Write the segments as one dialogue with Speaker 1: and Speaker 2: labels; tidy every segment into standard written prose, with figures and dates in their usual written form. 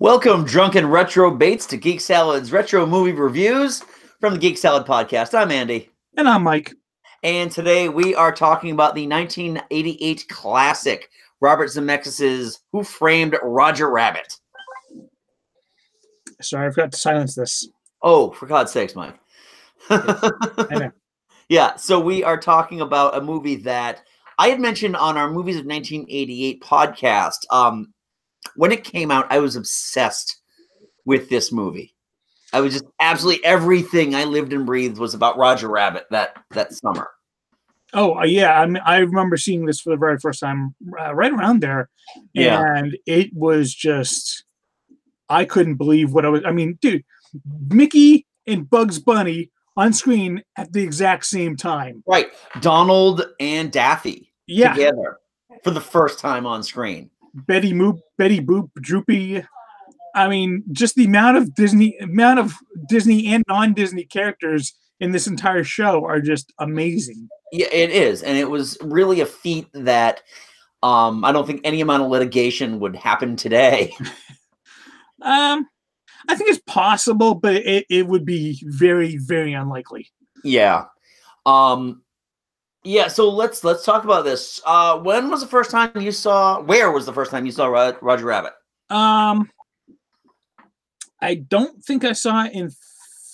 Speaker 1: Welcome, drunken retro baits, to Geek Salad's retro movie reviews from the Geek Salad podcast. I'm Andy.
Speaker 2: And I'm Mike.
Speaker 1: And today we are talking about the 1988 classic, Robert Zemeckis' Who Framed Roger Rabbit.
Speaker 2: Sorry, I forgot to silence this.
Speaker 1: Oh, for God's sakes, Mike.
Speaker 2: I know.
Speaker 1: Yeah, so we are talking about a movie that I had mentioned on our Movies of 1988 podcast. When it came out, I was obsessed with this movie. I was just absolutely everything I lived and breathed was about Roger Rabbit that summer.
Speaker 2: Oh, yeah. I remember seeing this for the very first time right around there.
Speaker 1: Yeah.
Speaker 2: And it was just, I couldn't believe what dude, Mickey and Bugs Bunny on screen at the exact same time.
Speaker 1: Right. Donald and Daffy together for the first time on screen.
Speaker 2: Betty Boop, Droopy. I mean, just the amount of Disney and non-Disney characters in this entire show are just amazing.
Speaker 1: Yeah, it is. And it was really a feat that I don't think any amount of litigation would happen today.
Speaker 2: I think it's possible, but it would be very, very unlikely.
Speaker 1: Yeah. Yeah, so let's talk about this. When was the first time you saw? Where was the first time you saw Roger Rabbit?
Speaker 2: I don't think I saw it in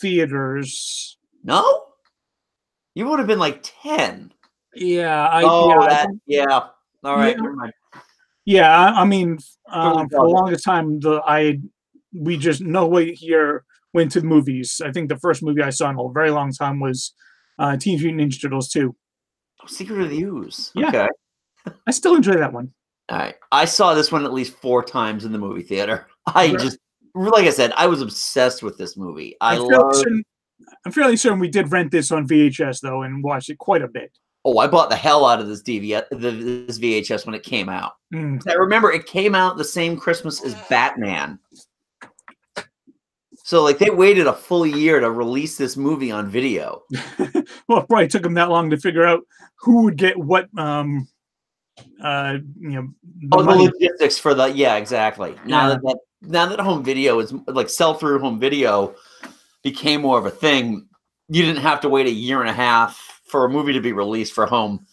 Speaker 2: theaters.
Speaker 1: No, you would have been like 10.
Speaker 2: Yeah.
Speaker 1: All right. Yeah. Never mind.
Speaker 2: Yeah, I mean, for the longest time, we just no way here went to the movies. I think the first movie I saw in a very long time was Teenage Mutant Ninja Turtles 2.
Speaker 1: Secret of the Ooze.
Speaker 2: Yeah.
Speaker 1: Okay.
Speaker 2: I still enjoy that one.
Speaker 1: All right. I saw this one at least 4 times in the movie theater. Like I said, I was obsessed with this movie. I'm
Speaker 2: fairly certain we did rent this on VHS though and watched it quite a bit.
Speaker 1: Oh, I bought the hell out of this this VHS when it came out. I remember it came out the same Christmas as Batman. So, like, they waited a full year to release this movie on video.
Speaker 2: Well, it probably took them that long to figure out who would get what.
Speaker 1: The logistics for the exactly. Now that home video is like sell-through home video became more of a thing, you didn't have to wait a year and a half for a movie to be released for home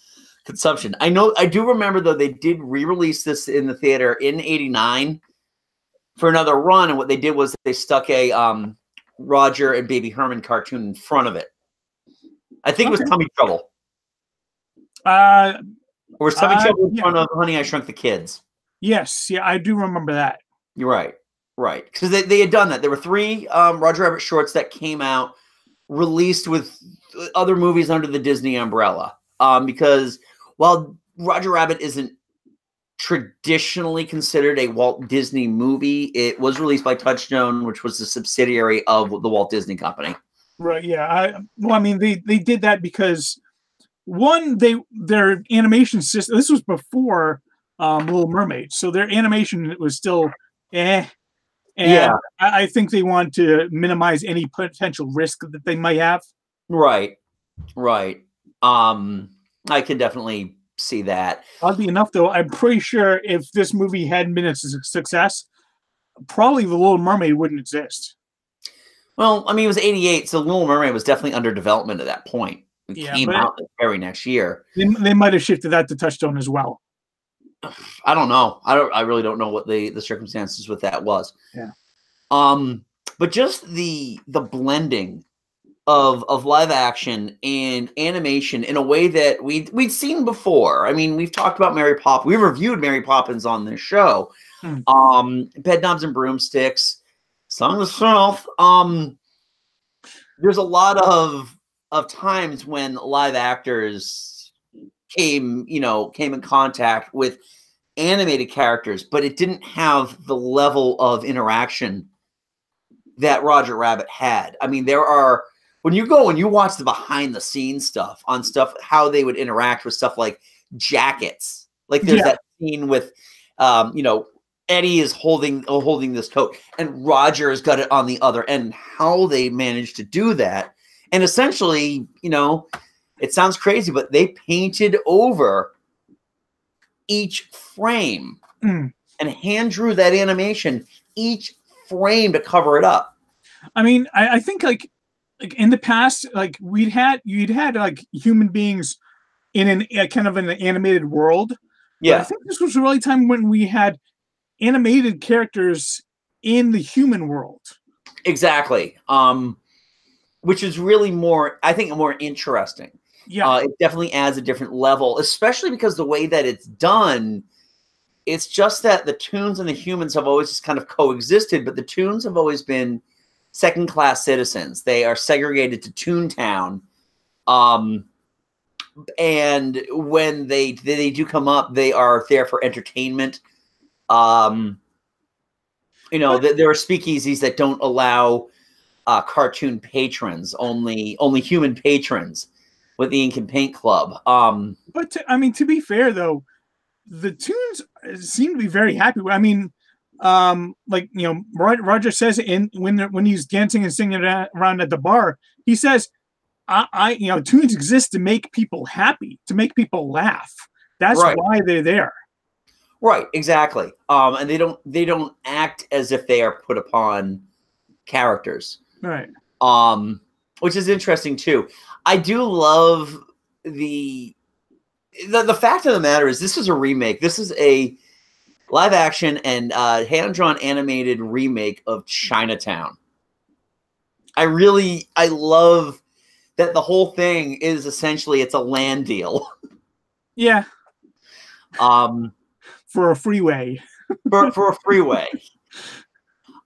Speaker 1: consumption. I do remember though they did re-release this in the theater in '89. For another run, and what they did was they stuck a Roger and Baby Herman cartoon in front of it. I think it was Tummy Trouble. Or was Tummy Trouble in front of Honey, I Shrunk the Kids?
Speaker 2: Yes, yeah, I do remember that.
Speaker 1: You're right. Because they had done that. There were 3 Roger Rabbit shorts that came out, released with other movies under the Disney umbrella. Because while Roger Rabbit isn't traditionally considered a Walt Disney movie, it was released by Touchstone, which was a subsidiary of the Walt Disney Company.
Speaker 2: Right. Yeah. They did that because their animation system. This was before Little Mermaid, so their animation was still And I think they want to minimize any potential risk that they might have. Right.
Speaker 1: I can definitely see that.
Speaker 2: Oddly enough, though, I'm pretty sure if this movie hadn't been a success, probably The Little Mermaid wouldn't exist.
Speaker 1: Well, I mean, it was '88, so Little Mermaid was definitely under development at that point. It came out the very next year.
Speaker 2: They might have shifted that to Touchstone as well.
Speaker 1: I don't know. I really don't know what the circumstances with that was.
Speaker 2: Yeah.
Speaker 1: But just the blending of live action and animation in a way that we'd seen before. I mean, we've talked about Mary Poppins. We reviewed Mary Poppins on this show. Bedknobs and Broomsticks, Song of the South. There's a lot of times when live actors came in contact with animated characters, but it didn't have the level of interaction that Roger Rabbit had. I mean, when you go and you watch the behind the scenes stuff, how they would interact with stuff like jackets. Like there's that scene with, Eddie is holding this coat and Roger has got it on the other end. How they managed to do that. And essentially, it sounds crazy, but they painted over each frame and hand drew that animation each frame to cover it up.
Speaker 2: I mean, I think like in the past, like you'd had like human beings in a kind of an animated world, but I think this was really time when we had animated characters in the human world.
Speaker 1: Exactly. Which is really more, I think, more interesting.
Speaker 2: Yeah.
Speaker 1: It definitely adds a different level, especially because the way that it's done, it's just that the Toons and the humans have always just kind of coexisted, but the Toons have always been second-class citizens. They are segregated to Toontown. And when they do come up, they are there for entertainment. You know, there are speakeasies that don't allow cartoon patrons, only human patrons with the Ink and Paint Club.
Speaker 2: But I mean, to be fair though, the Toons seem to be very happy. I mean, like, you know, Roger says when he's dancing and singing around at the bar, he says, you know, Toons exist to make people happy, to make people laugh. That's
Speaker 1: right.
Speaker 2: why they're there.
Speaker 1: Right, exactly. And they don't act as if they are put upon characters.
Speaker 2: Right.
Speaker 1: Which is interesting too. I do love the fact of the matter is this is a remake. This is a live action and hand-drawn animated remake of Chinatown. I love that the whole thing is essentially it's a land deal.
Speaker 2: Yeah. For a freeway.
Speaker 1: for a freeway.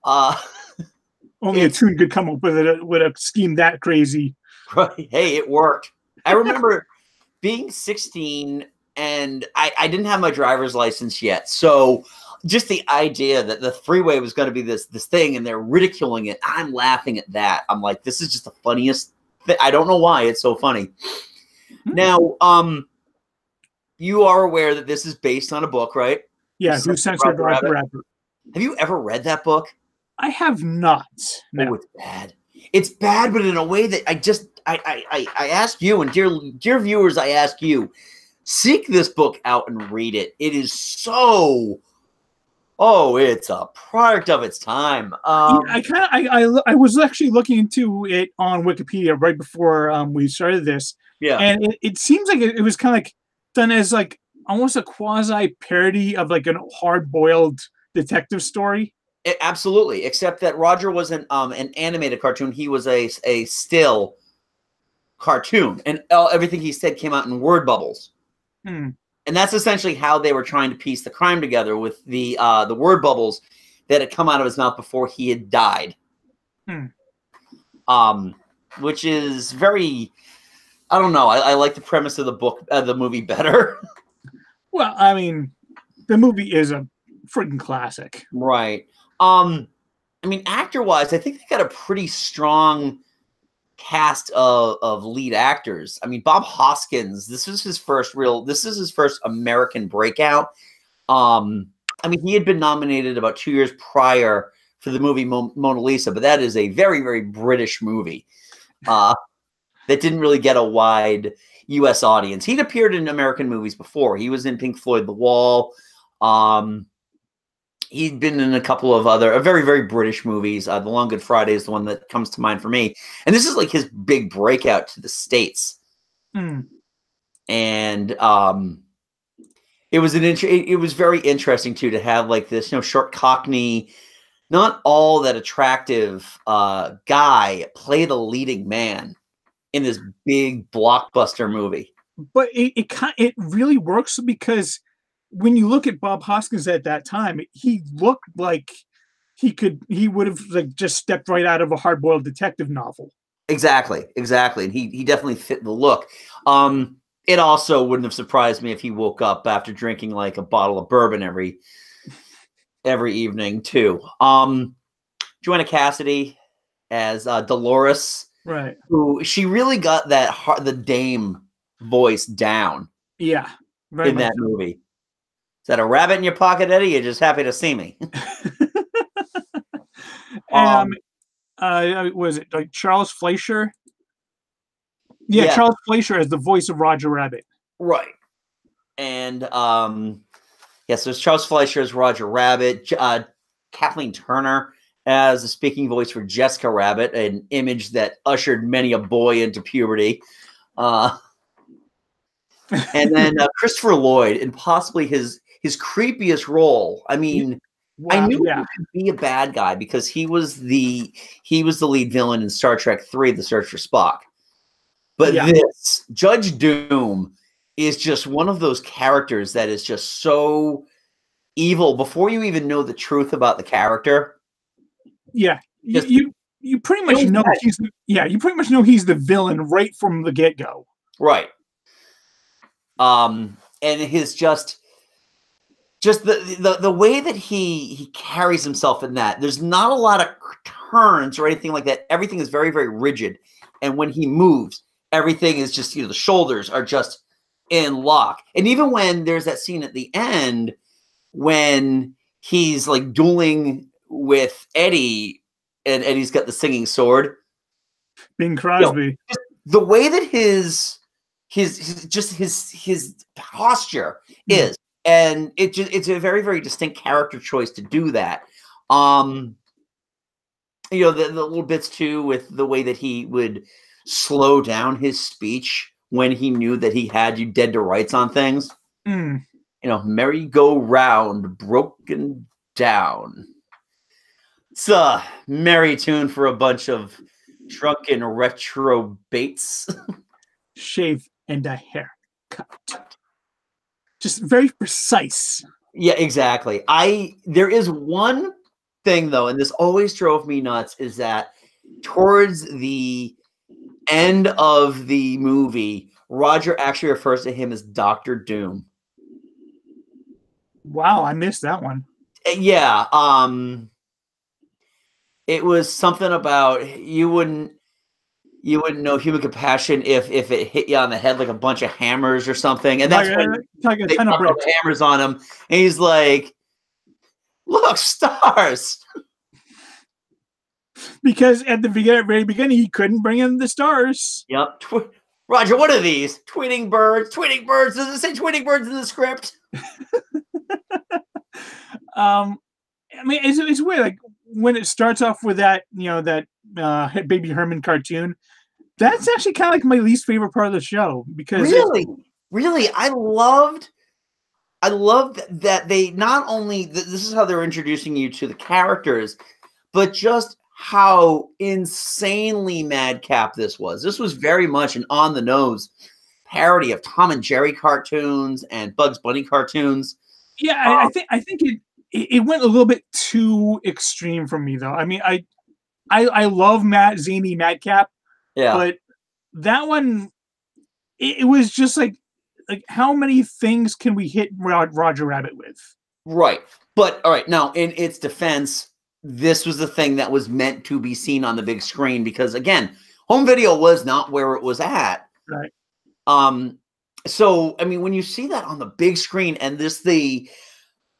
Speaker 2: Only a Toon could come up with a scheme that crazy.
Speaker 1: Right. Hey, it worked. I remember being 16 and I didn't have my driver's license yet. So just the idea that the freeway was going to be this thing and they're ridiculing it, I'm laughing at that. I'm like, this is just the funniest thing. I don't know why it's so funny. Now, you are aware that this is based on a book, right?
Speaker 2: Yeah, Who Censored Roger Rabbit.
Speaker 1: Have you ever read that book?
Speaker 2: I have not.
Speaker 1: No. Oh, it's bad. It's bad, but in a way that I ask you, and dear viewers, I ask you, seek this book out and read it. It is so, it's a product of its time.
Speaker 2: I was actually looking into it on Wikipedia right before we started this.
Speaker 1: Yeah.
Speaker 2: And it seems like it was kind of like done as like almost a quasi parody of like a hard-boiled detective story.
Speaker 1: Absolutely, except that Roger wasn't an animated cartoon. He was a still cartoon, and everything he said came out in word bubbles. And that's essentially how they were trying to piece the crime together with the word bubbles that had come out of his mouth before he had died. Which is very, I don't know. I like the premise of the book, the movie better.
Speaker 2: Well, I mean, the movie is a freaking classic,
Speaker 1: right? I mean, actor-wise, I think they got a pretty strong cast of lead actors. I mean, Bob Hoskins, this is his first American breakout. I mean, he had been nominated about 2 years prior for the movie Mona Lisa, but that is a very, very British movie that didn't really get a wide U.S. audience. He'd appeared in American movies before. He was in Pink Floyd The Wall. He'd been in a couple of other very, very British movies. The Long Good Friday is the one that comes to mind for me. And this is like his big breakout to the States. And it was it was very interesting too to have like this, short Cockney, not all that attractive guy play the leading man in this big blockbuster movie.
Speaker 2: But it really works because when you look at Bob Hoskins at that time, he looked like he would have like just stepped right out of a hard-boiled detective novel.
Speaker 1: Exactly. And he definitely fit the look. It also wouldn't have surprised me if he woke up after drinking like a bottle of bourbon every evening too. Joanna Cassidy as Dolores,
Speaker 2: right?
Speaker 1: Who she really got the dame voice down.
Speaker 2: Yeah,
Speaker 1: in that movie. Is that a rabbit in your pocket, Eddie? You're just happy to see me.
Speaker 2: Was it like Charles Fleischer? Yeah, Charles Fleischer as the voice of Roger Rabbit.
Speaker 1: Right. And Yes, there's Charles Fleischer as Roger Rabbit, Kathleen Turner as the speaking voice for Jessica Rabbit, an image that ushered many a boy into puberty. And then Christopher Lloyd in possibly his creepiest role. I mean, I
Speaker 2: Wow,
Speaker 1: knew
Speaker 2: yeah.
Speaker 1: he could be a bad guy because he was the lead villain in Star Trek III: The Search for Spock. But
Speaker 2: Yeah.
Speaker 1: this Judge Doom is just one of those characters that is just so evil before you even know the truth about the character.
Speaker 2: Yeah.
Speaker 1: Just
Speaker 2: You pretty much know you pretty much know he's the villain right from the get-go.
Speaker 1: right. And his just the way that he carries himself in that. There's not a lot of turns or anything like that. Everything is very, very rigid. And when he moves, everything is just, the shoulders are just in lock. And even when there's that scene at the end when he's like dueling with Eddie and Eddie's got the singing sword.
Speaker 2: Bing Crosby.
Speaker 1: The way that his posture is, and it's a very, very distinct character choice to do that. The little bits too with the way that he would slow down his speech when he knew that he had you dead to rights on things. Merry-go-round broken down. It's a merry tune for a bunch of drunken retro baits.
Speaker 2: Shave and a haircut. Just very precise.
Speaker 1: Yeah, exactly. There is one thing though, and this always drove me nuts, is that towards the end of the movie, Roger actually refers to him as Dr. Doom.
Speaker 2: Wow, I missed that one.
Speaker 1: Yeah, it was something about you wouldn't know human compassion if it hit you on the head like a bunch of hammers or something. And that's when they put hammers on him, and he's like, "Look, stars."
Speaker 2: Because at the very beginning, he couldn't bring in the stars.
Speaker 1: Yep. Roger, what are these? Twinning birds. Twinning birds. Does it say twinning birds in the script?
Speaker 2: I mean, it's weird. Like when it starts off with that, that Baby Herman cartoon. That's actually kind of like my least favorite part of the show because
Speaker 1: really, I loved that they not only this is how they're introducing you to the characters, but just how insanely madcap this was. This was very much an on the nose parody of Tom and Jerry cartoons and Bugs Bunny cartoons.
Speaker 2: Yeah, I think it went a little bit too extreme for me though. I mean, I love zany madcap.
Speaker 1: Yeah.
Speaker 2: But that one, it was just like how many things can we hit Roger Rabbit with?
Speaker 1: Right. But all right, now in its defense, this was the thing that was meant to be seen on the big screen because again, home video was not where it was at.
Speaker 2: Right.
Speaker 1: So I mean, when you see that on the big screen and the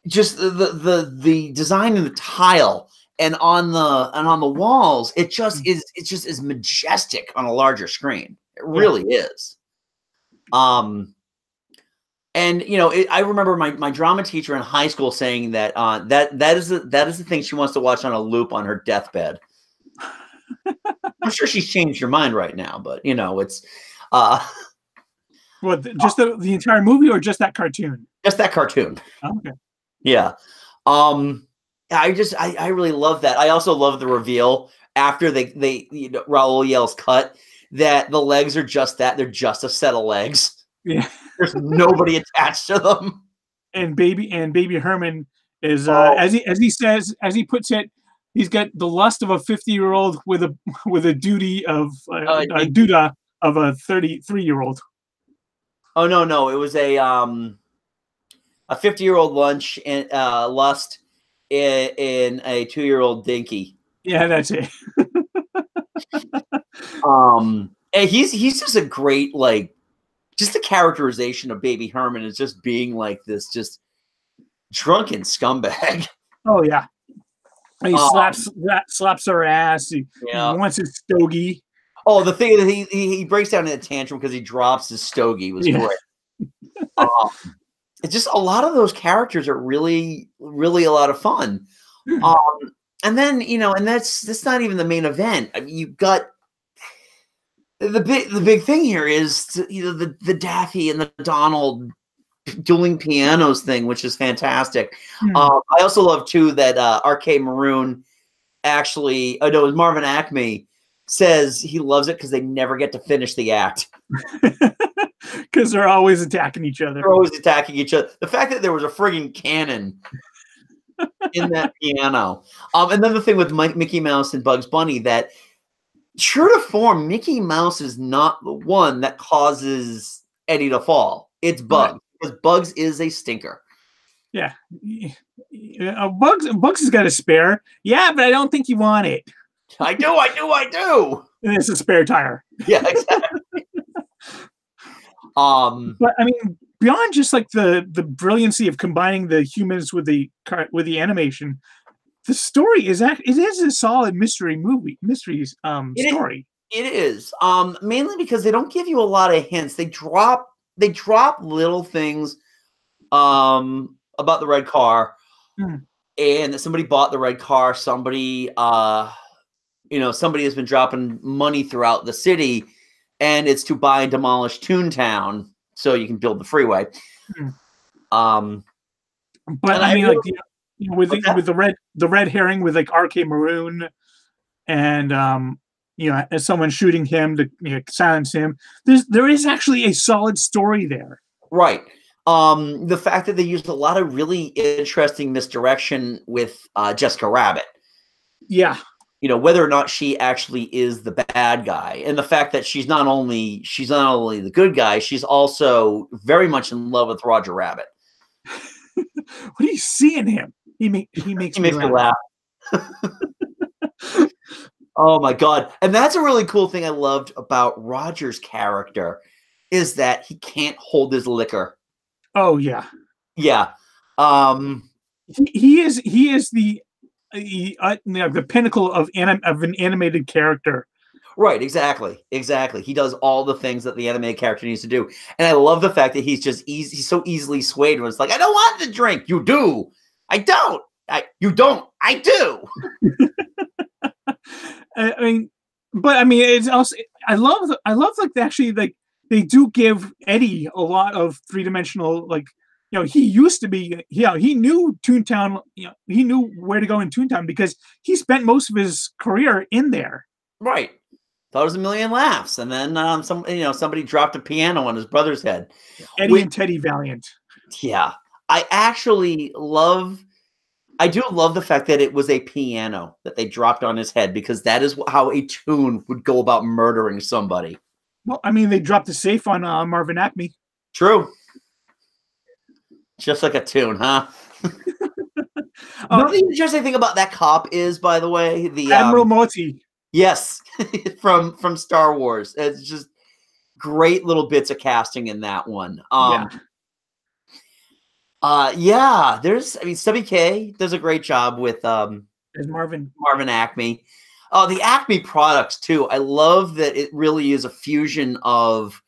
Speaker 1: design in the tile and on the walls, it just is majestic on a larger screen. It really is. And I remember my drama teacher in high school saying that that is the thing she wants to watch on a loop on her deathbed. I'm sure she's changed her mind right now, but it's
Speaker 2: What, just the entire movie or just that cartoon?
Speaker 1: Just that cartoon.
Speaker 2: Oh, okay.
Speaker 1: Yeah. I really love that. I also love the reveal after Raul yells cut that the legs are just that. They're just a set of legs.
Speaker 2: Yeah.
Speaker 1: There's nobody attached to them.
Speaker 2: And baby Herman is as he puts it, he's got the lust of a 50-year-old with a duty of a duda of a 33-year-old.
Speaker 1: Oh no, it was a 50-year-old lunch and lust in a 2-year-old dinky.
Speaker 2: Yeah, that's it.
Speaker 1: And he's just a great, like, just the characterization of Baby Herman is just being like this just drunken scumbag.
Speaker 2: Oh yeah. He slaps her ass. He wants his stogie.
Speaker 1: Oh, the thing that he breaks down in a tantrum because he drops his stogie was great. it's just a lot of those characters are really, really a lot of fun.
Speaker 2: Hmm.
Speaker 1: Um, and then and that's not even the main event. I mean, you've got the big thing here is the Daffy and the Donald dueling pianos thing, which is fantastic.
Speaker 2: Hmm.
Speaker 1: I also love too that RK Maroon actually, oh no, it was Marvin Acme says he loves it because they never get to finish the act.
Speaker 2: Because they're always attacking each other.
Speaker 1: They're always attacking each other. The fact that there was a friggin' cannon in that piano. And then the thing with Mickey Mouse and Bugs Bunny, that true to form, Mickey Mouse is not the one that causes Eddie to fall. It's Bugs, because Bugs is a stinker.
Speaker 2: Yeah. Bugs has got a spare. Yeah, but I don't think you want it.
Speaker 1: I do.
Speaker 2: And it's a spare tire.
Speaker 1: Yeah, exactly.
Speaker 2: But I mean, beyond just like the brilliancy of combining the humans with the animation, the story is it is a solid mystery story.
Speaker 1: It is. Mainly because they don't give you a lot of hints. They drop little things about the red car. And that somebody bought the red car. Somebody somebody has been dropping money throughout the city, and it's to buy and demolish Toontown so you can build the freeway.
Speaker 2: But I mean, like with the red herring with like RK Maroon, and as someone shooting him to silence him. There is actually a solid story there.
Speaker 1: Right. The fact that they used a lot of really interesting misdirection with Jessica Rabbit.
Speaker 2: Yeah.
Speaker 1: Whether or not she actually is the bad guy, and the fact that she's not only the good guy, she's also very much in love with Roger Rabbit.
Speaker 2: What do you see in him? He makes me laugh.
Speaker 1: Oh my God. And that's a really cool thing I loved about Roger's character, is that he can't hold his liquor.
Speaker 2: Oh yeah.
Speaker 1: Yeah.
Speaker 2: He is the pinnacle of an animated character.
Speaker 1: Right, exactly. He does all the things that the animated character needs to do. And I love the fact that he's so easily swayed when it's like, I don't want the drink. You do. I don't. You don't. I do.
Speaker 2: It's also, I love like actually, like, they do give Eddie a lot of three-dimensional, like, he used to be, he knew Toontown, he knew where to go in Toontown because he spent most of his career in there.
Speaker 1: Right. Thought it was a million laughs. And then somebody dropped a piano on his brother's head.
Speaker 2: Eddie and Teddy Valiant.
Speaker 1: Yeah. I do love the fact that it was a piano that they dropped on his head, because that is how a tune would go about murdering somebody.
Speaker 2: Well, I mean, they dropped a safe on Marvin Acme.
Speaker 1: True. Just like a tune, huh? The interesting thing about that cop is, by the way, the
Speaker 2: Admiral Moti.
Speaker 1: Yes, from Star Wars. It's just great little bits of casting in that one. Stubby K does a great job with
Speaker 2: Marvin
Speaker 1: Acme. The Acme products too. I love that it really is a fusion of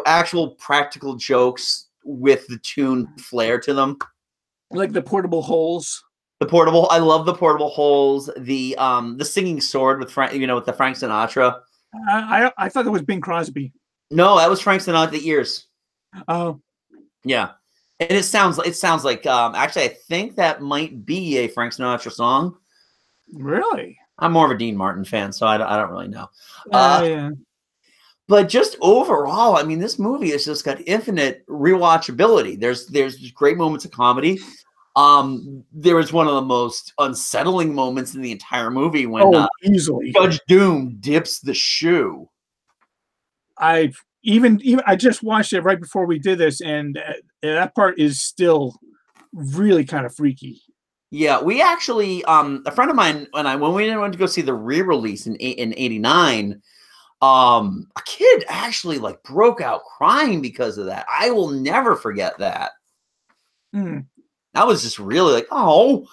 Speaker 1: actual practical jokes with the tune flair to them.
Speaker 2: Like the portable holes.
Speaker 1: I love the portable holes. The singing sword with with the Frank Sinatra.
Speaker 2: I thought that was Bing Crosby.
Speaker 1: No, that was Frank Sinatra. The ears.
Speaker 2: Oh,
Speaker 1: yeah, and it sounds like actually I think that might be a Frank Sinatra song.
Speaker 2: Really?
Speaker 1: I'm more of a Dean Martin fan, so I don't really know.
Speaker 2: Yeah.
Speaker 1: But just overall, I mean, this movie has just got infinite rewatchability. There's great moments of comedy. There was one of the most unsettling moments in the entire movie when
Speaker 2: easily
Speaker 1: Judge Doom dips the shoe.
Speaker 2: I just watched it right before we did this, and that part is still really kind of freaky.
Speaker 1: Yeah, we actually, a friend of mine, when we went to go see the re-release in '89, a kid actually like broke out crying because of that. I will never forget that. I was just really like, oh.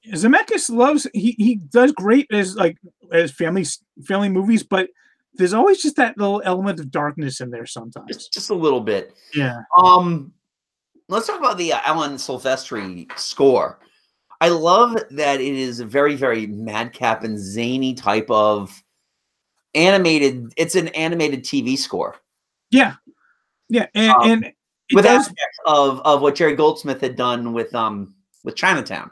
Speaker 2: Zemeckis loves, he does great as family movies, but there's always just that little element of darkness in there sometimes.
Speaker 1: Just a little bit.
Speaker 2: Yeah.
Speaker 1: let's talk about the Alan Silvestri score. I love that it is a very, very madcap and zany type of animated. It's an animated TV score.
Speaker 2: Yeah, yeah, and it
Speaker 1: with
Speaker 2: does
Speaker 1: aspects of what Jerry Goldsmith had done with Chinatown.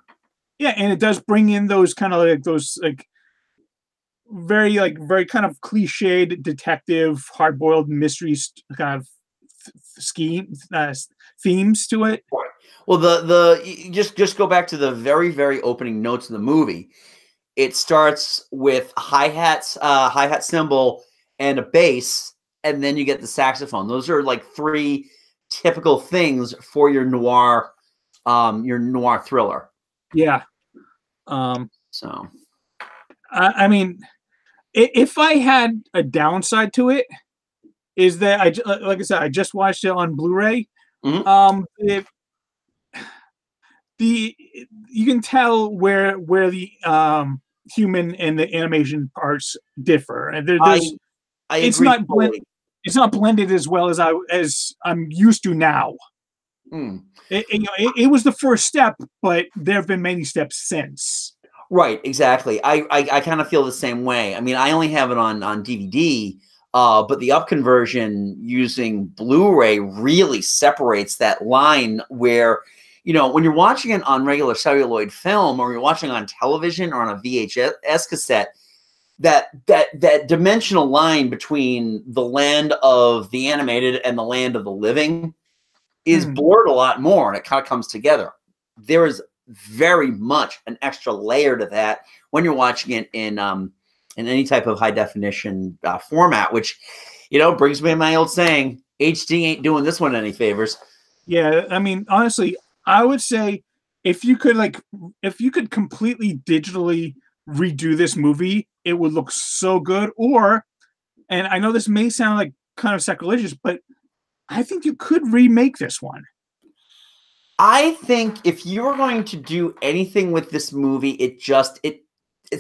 Speaker 2: yeah, and it does bring in those kind of like those very kind of cliched detective hard boiled mysteries kind of scheme themes to it.
Speaker 1: Well, the just go back to the very, very opening notes of the movie. It starts with hi-hat cymbal, and a bass, and then you get the saxophone. Those are like three typical things for your noir thriller.
Speaker 2: Yeah.
Speaker 1: So,
Speaker 2: I mean, if I had a downside to it, is that like I said, I just watched it on Blu-ray.
Speaker 1: mm-hmm.
Speaker 2: The you can tell where the human and the animation parts differ, and there's
Speaker 1: I
Speaker 2: it's
Speaker 1: agree
Speaker 2: not
Speaker 1: fully.
Speaker 2: It's not blended as well as I'm used to now. It was the first step, but there have been many steps since.
Speaker 1: Right, exactly. I kind of feel the same way. I mean, I only have it on DVD, but the up conversion using Blu-ray really separates that line where, when you're watching it on regular celluloid film, or you're watching on television or on a VHS cassette, that dimensional line between the land of the animated and the land of the living is blurred a lot more, and it kind of comes together. There is very much an extra layer to that when you're watching it in any type of high definition format, which brings me to my old saying: HD ain't doing this one any favors.
Speaker 2: Yeah, I mean, honestly, I would say if you could completely digitally redo this movie, it would look so good. And I know this may sound like kind of sacrilegious, but I think you could remake this one.
Speaker 1: I think if you're going to do anything with this movie, it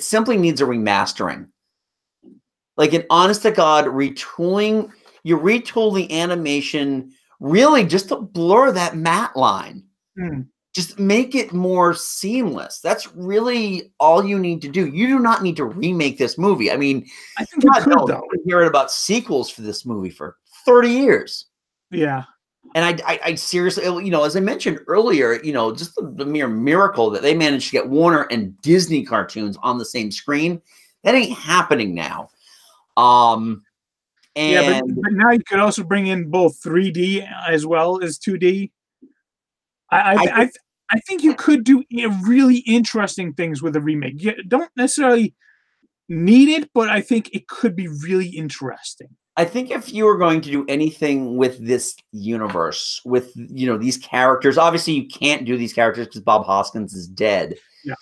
Speaker 1: simply needs a remastering. Like an honest to God retooling. You retool the animation really just to blur that matte line. Just make it more seamless. That's really all you need to do. You do not need to remake this movie. I mean,
Speaker 2: I think you could, though.
Speaker 1: I've been hearing about sequels for this movie for 30 years.
Speaker 2: Yeah.
Speaker 1: And I seriously, as I mentioned earlier, just the mere miracle that they managed to get Warner and Disney cartoons on the same screen, that ain't happening now.
Speaker 2: Yeah, but now you could also bring in both 3D as well as 2D. I think you could do really interesting things with a remake. You don't necessarily need it, but I think it could be really interesting.
Speaker 1: I think if you were going to do anything with this universe, with these characters, obviously you can't do these characters because Bob Hoskins is dead.
Speaker 2: Yeah.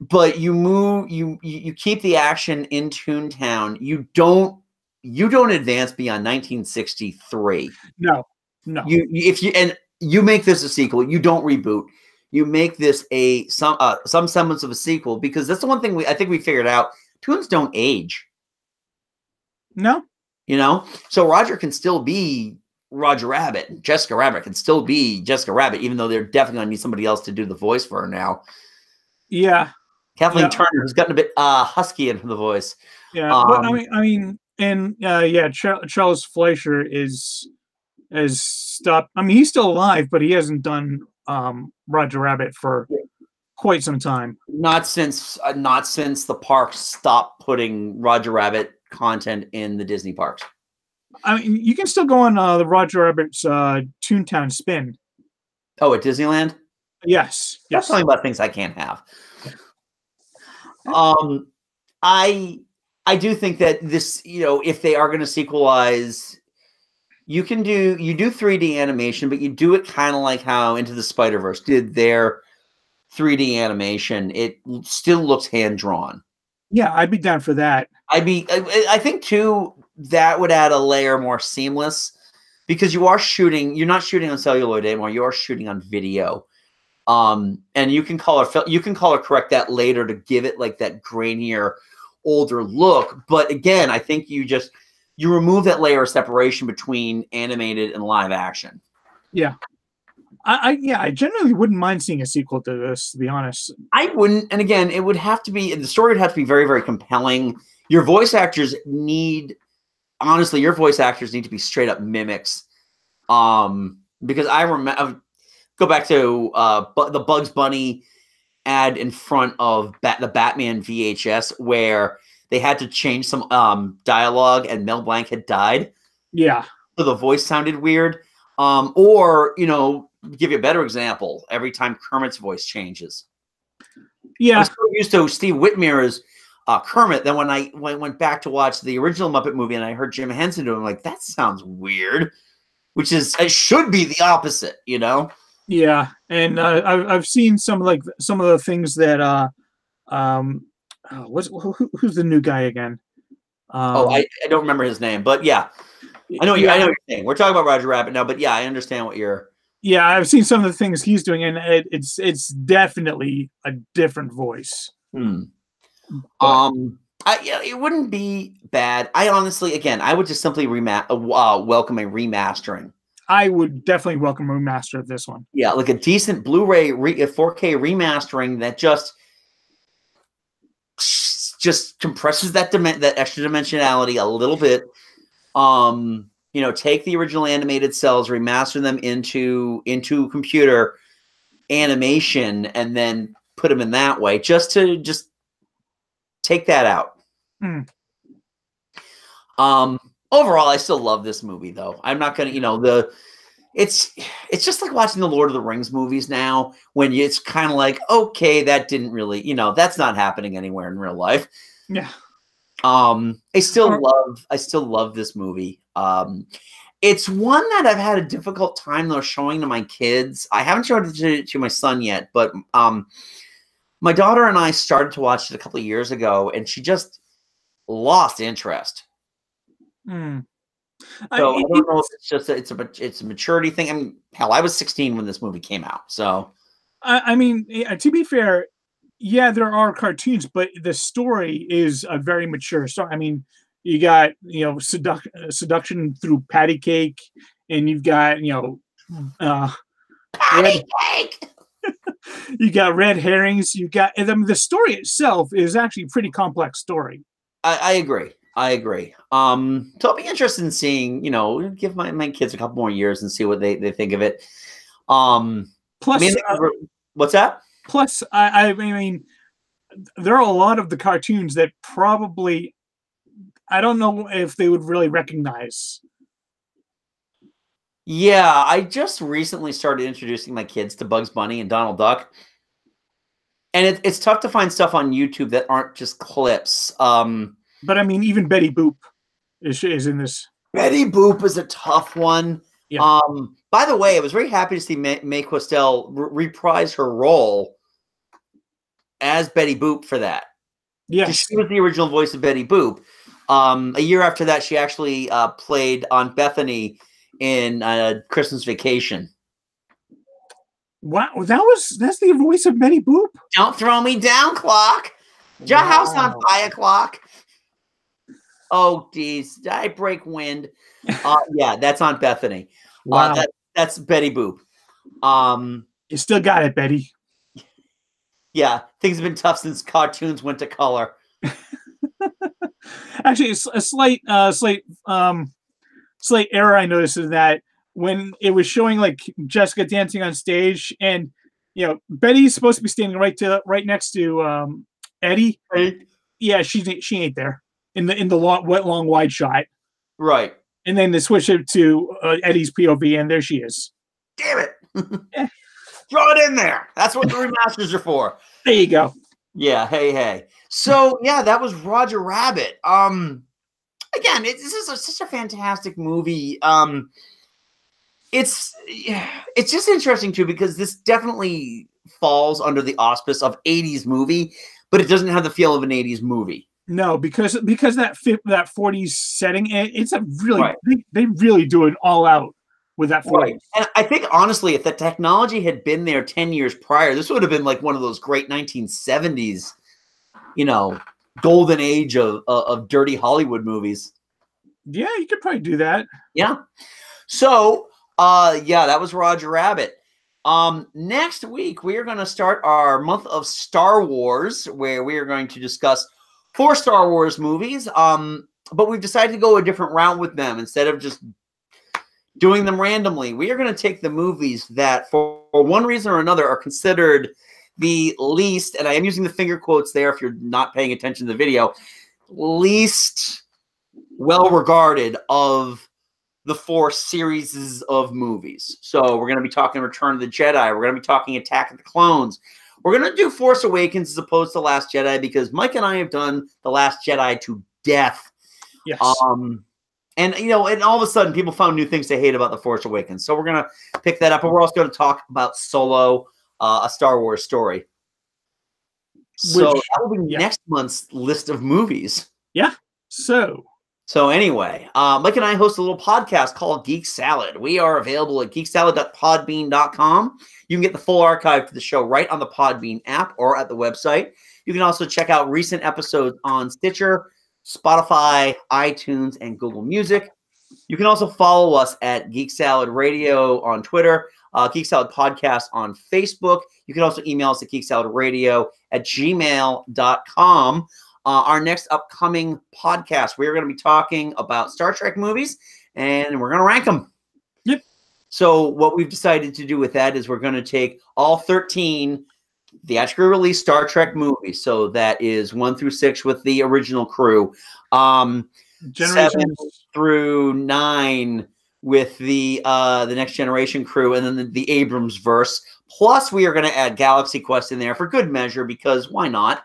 Speaker 1: But you keep the action in Toontown. You don't advance beyond 1963.
Speaker 2: No.
Speaker 1: You make this a sequel. You don't reboot. You make this some semblance of a sequel, because that's the one thing I think we figured out. Toons don't age.
Speaker 2: No.
Speaker 1: So Roger can still be Roger Rabbit. Jessica Rabbit can still be Jessica Rabbit, even though they're definitely going to need somebody else to do the voice for her now.
Speaker 2: Yeah.
Speaker 1: Kathleen Turner, who's gotten a bit husky into the voice.
Speaker 2: Yeah, but I mean, and Charles Fleischer has stopped. I mean, he's still alive, but he hasn't done Roger Rabbit for quite some time.
Speaker 1: Not since the parks stopped putting Roger Rabbit content in the Disney parks.
Speaker 2: I mean, you can still go on the Roger Rabbit's Toontown spin.
Speaker 1: Oh, at Disneyland?
Speaker 2: Yes.
Speaker 1: Stop talking about things I can't have. I do think that this, if they are going to sequelize, you do 3D animation, but you do it kind of like how Into the Spider-Verse did their 3D animation. It still looks hand-drawn.
Speaker 2: Yeah, I'd be down for that.
Speaker 1: I think too, that would add a layer more seamless, because you're not shooting on celluloid anymore. You are shooting on video. And you can color correct that later to give it like that grainier, older look. But again, I think you remove that layer of separation between animated and live action.
Speaker 2: Yeah. I generally wouldn't mind seeing a sequel to this, to be honest.
Speaker 1: I wouldn't. And again, it would have to be, the story would have to be very, very compelling. Your voice actors need, honestly, your voice actors need to be straight up mimics. Because I remember, go back to the Bugs Bunny ad in front of the Batman VHS where they had to change some dialogue and Mel Blanc had died.
Speaker 2: Yeah.
Speaker 1: So the voice sounded weird. Or, you know, give you a better example, every time Kermit's voice changes.
Speaker 2: Yeah.
Speaker 1: I'm so used to Steve Whitmer's Kermit. Then when I went back to watch the original Muppet movie and I heard Jim Henson do it, I'm like, that sounds weird. Which is, it should be the opposite, you know?
Speaker 2: Yeah, and I've seen some of the things that who's the new guy again?
Speaker 1: I don't remember his name, but yeah, I know what you're saying. We're talking about Roger Rabbit now, but yeah, I understand what you're.
Speaker 2: Yeah, I've seen some of the things he's doing, and it's definitely a different voice.
Speaker 1: It wouldn't be bad. I honestly, again, I would just simply welcome a remastering.
Speaker 2: I would definitely welcome a remaster of this one.
Speaker 1: Yeah, like a decent Blu-ray 4K remastering that just compresses that extra dimensionality a little bit. You know, take the original animated cells, remaster them into computer animation, and then put them in that way. Just take that out. Overall, I still love this movie, though. I'm not gonna, you know, it's just like watching the Lord of the Rings movies now, when it's kind of like, okay, that didn't really, you know, that's not happening anywhere in real life.
Speaker 2: Yeah.
Speaker 1: I still love this movie. It's one that I've had a difficult time though showing to my kids. I haven't showed it to my son yet, but my daughter and I started to watch it a couple of years ago, and she just lost interest. So I don't know if it's just it's a maturity thing. I mean, hell, I was 16 when this movie came out. So
Speaker 2: I mean, to be fair, yeah, there are cartoons, but the story is a very mature story. I mean, you got, you know, seduction through patty cake, and you've got, you know,
Speaker 1: patty cake.
Speaker 2: You got red herrings. You got, I mean, the story itself is actually a pretty complex story.
Speaker 1: I agree. So I'll be interested in seeing, you know, give my kids a couple more years and see what they think of it.
Speaker 2: Plus,
Speaker 1: what's that?
Speaker 2: Plus, I mean, there are a lot of the cartoons that probably, I don't know if they would really recognize.
Speaker 1: Yeah, I just recently started introducing my kids to Bugs Bunny and Donald Duck. And it's tough to find stuff on YouTube that aren't just clips.
Speaker 2: But I mean, even Betty Boop is in this.
Speaker 1: Betty Boop is a tough one.
Speaker 2: Yeah.
Speaker 1: By the way, I was very happy to see Mae Questel reprise her role as Betty Boop for that.
Speaker 2: Yes.
Speaker 1: She was the original voice of Betty Boop. A year after that, she actually played Aunt Bethany in Christmas Vacation.
Speaker 2: Wow, that's the voice of Betty Boop.
Speaker 1: Don't throw me down, clock. Your house on fire, clock. Oh, geez, did I break wind? Yeah, that's Aunt Bethany.
Speaker 2: Wow,
Speaker 1: that's Betty Boop.
Speaker 2: You still got it, Betty.
Speaker 1: Yeah, things have been tough since cartoons went to color.
Speaker 2: Actually, it's a slight error I noticed is that when it was showing like Jessica dancing on stage, and you know Betty's supposed to be standing right next to Eddie.
Speaker 1: Right.
Speaker 2: Yeah, she ain't there in the long wide shot.
Speaker 1: Right.
Speaker 2: And then they switch it to Eddie's POV, and there she is.
Speaker 1: Damn it! Throw it in there. That's what the remasters are for.
Speaker 2: There you go.
Speaker 1: Yeah. Hey. So yeah, that was Roger Rabbit. Again, this is such a fantastic movie. It's just interesting too because this definitely falls under the auspice of 80s movie, but it doesn't have the feel of an 80s movie.
Speaker 2: No, because that 40s setting, it's a really
Speaker 1: right.
Speaker 2: they really do it all out with that 40s.
Speaker 1: Right. And I think honestly, if the technology had been there 10 years prior, this would have been like one of those great 1970s, you know, golden age of dirty Hollywood movies.
Speaker 2: Yeah, you could probably do that.
Speaker 1: Yeah. So, yeah, that was Roger Rabbit. Next week, we are going to start our month of Star Wars, where we are going to discuss 4 Star Wars movies. But we've decided to go a different route with them. Instead of just doing them randomly, we are going to take the movies that, for one reason or another, are considered the least, and I am using the finger quotes there if you're not paying attention to the video, least well-regarded of the 4 series of movies. So we're going to be talking Return of the Jedi. We're going to be talking Attack of the Clones. We're going to do Force Awakens as opposed to Last Jedi because Mike and I have done The Last Jedi to death.
Speaker 2: Yes.
Speaker 1: And, you know, and all of a sudden people found new things to hate about The Force Awakens. So we're going to pick that up. And we're also going to talk about Solo, a Star Wars story. So that will be next month's list of movies.
Speaker 2: Yeah. So
Speaker 1: anyway, Mike and I host a little podcast called Geek Salad. We are available at geeksalad.podbean.com. You can get the full archive to the show right on the Podbean app or at the website. You can also check out recent episodes on Stitcher, Spotify, iTunes, and Google Music. You can also follow us at Geek Salad Radio on Twitter, Geek Salad Podcast on Facebook. You can also email us at geeksaladradio@gmail.com. Our next upcoming podcast, we're going to be talking about Star Trek movies, and we're going to rank them.
Speaker 2: Yep.
Speaker 1: So what we've decided to do with that is we're going to take all 13 theatrically released Star Trek movies. So that is 1 through 6 with the original crew. 7 through 9 with the Next Generation crew, and then the Abrams verse. Plus, we are going to add Galaxy Quest in there for good measure, because why not?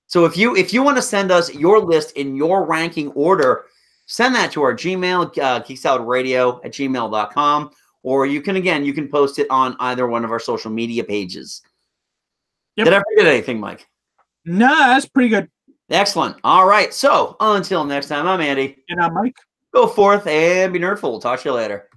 Speaker 1: So if you want to send us your list in your ranking order, send that to our Gmail, geeksaladradio@gmail.com, or you can post it on either one of our social media pages. Yep. Did I forget anything, Mike?
Speaker 2: No, that's pretty good.
Speaker 1: Excellent. All right. So until next time, I'm Andy.
Speaker 2: And I'm Mike.
Speaker 1: Go forth and be nerdful. We'll talk to you later.